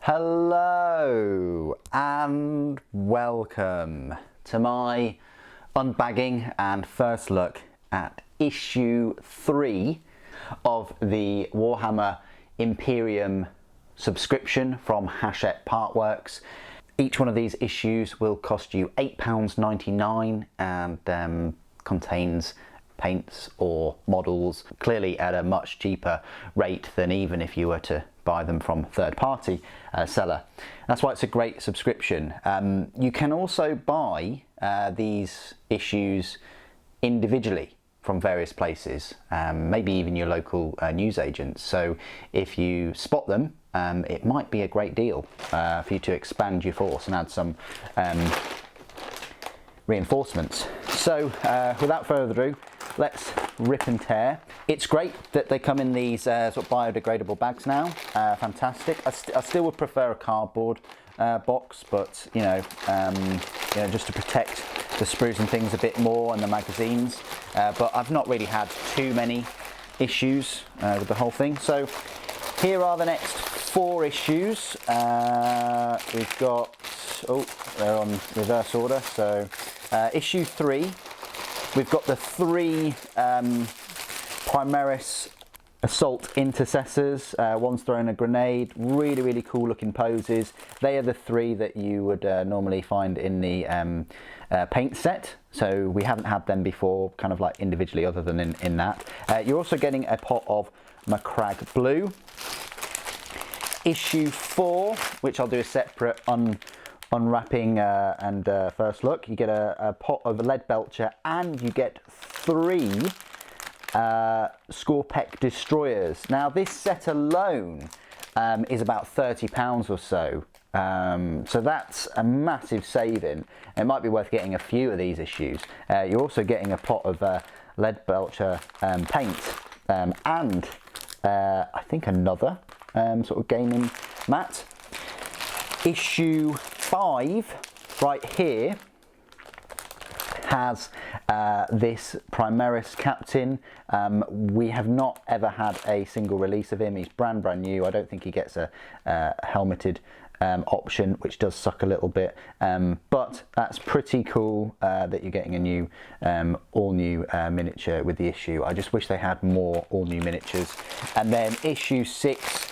Hello and welcome to my unbagging and first look at issue 3 of the Warhammer Imperium subscription from hatchett partworks. Each one of these issues will cost you £8.99 and contains paints or models, clearly at a much cheaper rate than even if you were to buy them from third-party seller. That's why it's a great subscription. You can also buy these issues individually from various places, maybe even your local newsagents. So if you spot them, it might be a great deal for you to expand your force and add some reinforcements. So without further ado, let's rip and tear. It's great that they come in these sort of biodegradable bags now. Fantastic. I still would prefer a cardboard box, but you know, just to protect the sprues and things a bit more and the magazines. But I've not really had too many issues with the whole thing. So here are the next 4 issues. We've got, oh, they're on reverse order. So issue 3. We've got the 3 Primaris assault intercessors. One's throwing a grenade. Really cool looking poses. They are the 3 that you would normally find in the paint set. So we haven't had them before, kind of like individually, other than in that. You're also getting a pot of Macragge Blue. Issue 4, which I'll do a separate unwrapping and first look. You get a pot of lead belcher, and you get 3 Scorpec destroyers. Now this set alone is about £30 or so, so that's a massive saving. It might be worth getting a few of these issues. You're also getting a pot of lead belcher paint and I think another sort of gaming mat. Issue 5 right here has this Primaris captain. We have not ever had a single release of him. He's brand new. I don't think he gets a helmeted option, which does suck a little bit, but that's pretty cool that you're getting a new all new miniature with the issue. I just wish they had more all new miniatures. And then issue 6,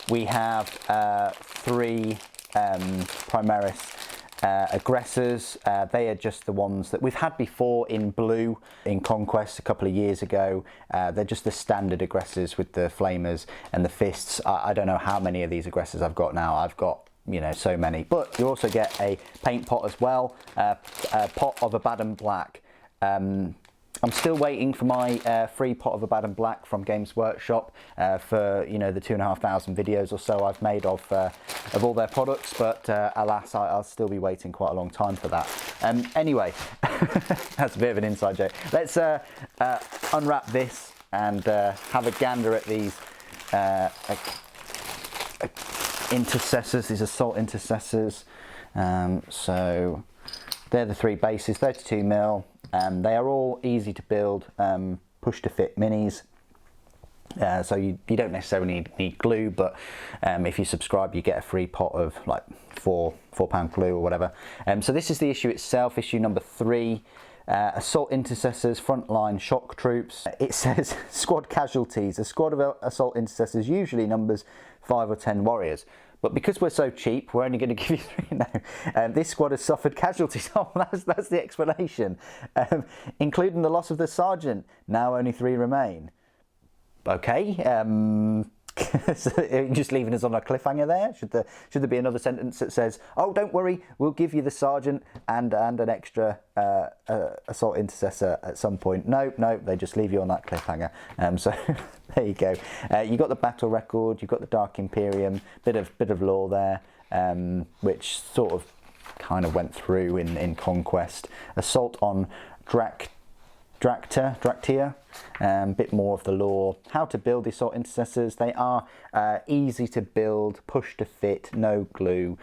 we have 3 Primaris aggressors. They are just the ones that we've had before in blue in Conquest a couple of years ago. They're just the standard aggressors with the flamers and the fists. I don't know how many of these aggressors I've got now. I've got, you know, so many. But you also get a paint pot as well, a pot of Abaddon Black. I'm still waiting for my free pot of Abaddon Black from Games Workshop for, you know, the 2,500 videos or so I've made of all their products, but alas, I'll still be waiting quite a long time for that. Anyway, that's a bit of an inside joke. Let's unwrap this and have a gander at these intercessors, these assault intercessors. So they're the 3 bases, 32mm. They are all easy to build, push to fit minis, so you don't necessarily need glue, but if you subscribe you get a free pot of like £4 glue or whatever. So this is the issue itself, issue number 3. Assault intercessors, frontline shock troops. It says squad casualties. A squad of assault intercessors usually numbers 5 or 10 warriors. But because we're so cheap, we're only going to give you 3 now. This squad has suffered casualties. Oh, that's the explanation. Including the loss of the sergeant. Now only 3 remain. Okay. So just leaving us on a cliffhanger there. Should there be another sentence that says, "Oh, don't worry, we'll give you the sergeant and an extra assault intercessor at some point"? No, they just leave you on that cliffhanger. So there you go. You got the battle record. You've got the Dark Imperium. Bit of lore there, which sort of kind of went through in Conquest. Assault on Draktir, bit more of the lore, how to build the assault intercessors. They are easy to build, push to fit, no glue,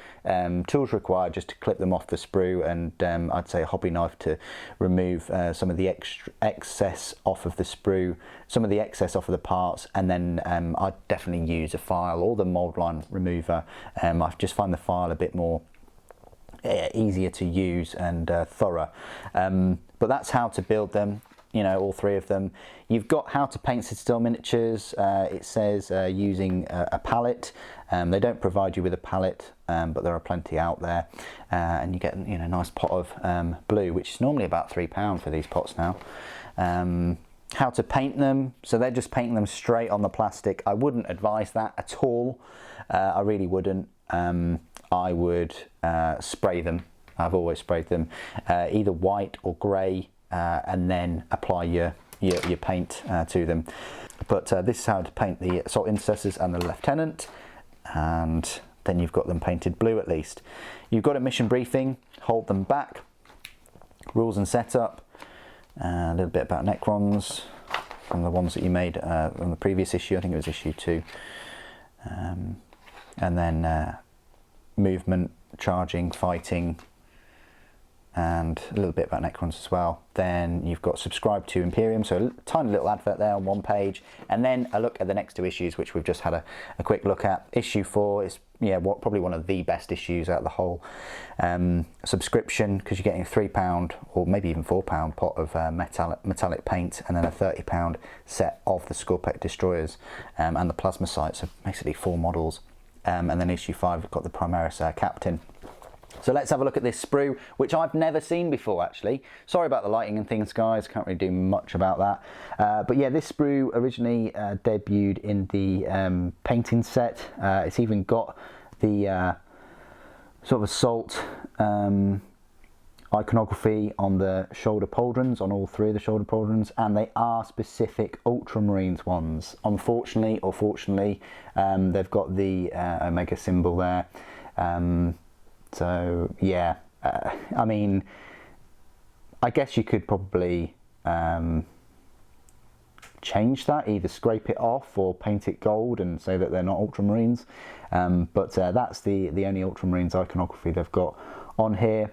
tools required just to clip them off the sprue, and I'd say a hobby knife to remove some of the excess off of the sprue, some of the excess off of the parts, and then I'd definitely use a file or the mold line remover. I just find the file a bit more easier to use and thorough, but that's how to build them, you know, all three of them. You've got how to paint Citadel miniatures. It says using a palette. They don't provide you with a palette, but there are plenty out there, and you get, you know, a nice pot of blue, which is normally about £3 for these pots now. How to paint them, so they're just painting them straight on the plastic. I wouldn't advise that at all. I really wouldn't. I would spray them. I've always sprayed them either white or grey, and then apply your paint to them. But this is how to paint the assault intercessors and the lieutenant, and then you've got them painted blue at least. You've got a mission briefing, hold them back, rules and setup, a little bit about Necrons from the ones that you made on the previous issue. I think it was issue 2, and then movement, charging, fighting, and a little bit about Necrons as well. Then you've got subscribe to Imperium, so a tiny little advert there on one page, and then a look at the next 2 issues, which we've just had a quick look at. Issue 4 is probably one of the best issues out of the whole subscription, because you're getting a £3 or maybe even £4 pot of metallic paint, and then a £30 set of the Scorpec destroyers and the plasma sights, so basically 4 models. And then issue 5, we've got the Primaris captain. So let's have a look at this sprue, which I've never seen before actually. Sorry about the lighting and things, guys, can't really do much about that. But yeah, this sprue originally debuted in the painting set. It's even got the sort of assault iconography on the shoulder pauldrons, on all 3 of the shoulder pauldrons, and they are specific Ultramarines ones. Unfortunately or fortunately, they've got the Omega symbol there. So yeah, I mean, I guess you could probably change that, either scrape it off or paint it gold and say that they're not Ultramarines. But that's the only Ultramarines iconography they've got on here.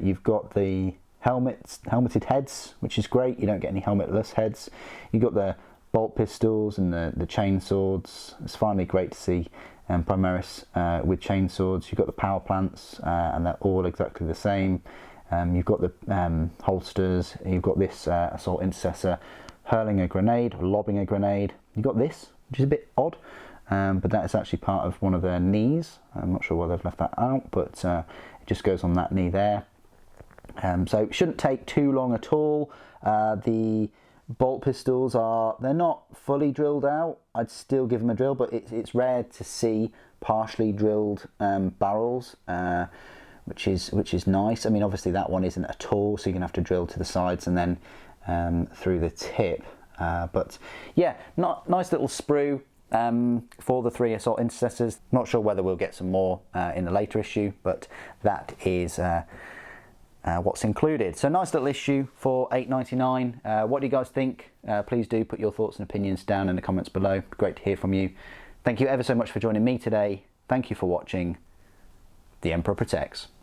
You've got the helmeted heads, which is great. You don't get any helmetless heads. You've got the bolt pistols and the chain swords. It's finally great to see Primaris with chain swords. You've got the power plants, and they're all exactly the same. You've got the holsters. You've got this assault intercessor hurling a grenade, or lobbing a grenade. You've got this, which is a bit odd, but that is actually part of one of their knees. I'm not sure why they've left that out, but it just goes on that knee there. So it shouldn't take too long at all. The bolt pistols they're not fully drilled out. I'd still give them a drill, but it's rare to see partially drilled barrels, which is nice. I mean, obviously that one isn't at all, so you're gonna have to drill to the sides and then through the tip. But yeah, nice little sprue for the 3 assault intercessors. Not sure whether we'll get some more in the later issue, but that is what's included. So nice little issue for £8.99. What do you guys think? Please do put your thoughts and opinions down in the comments below. Great to hear from you. Thank you ever so much for joining me today. Thank you for watching. The Emperor protects.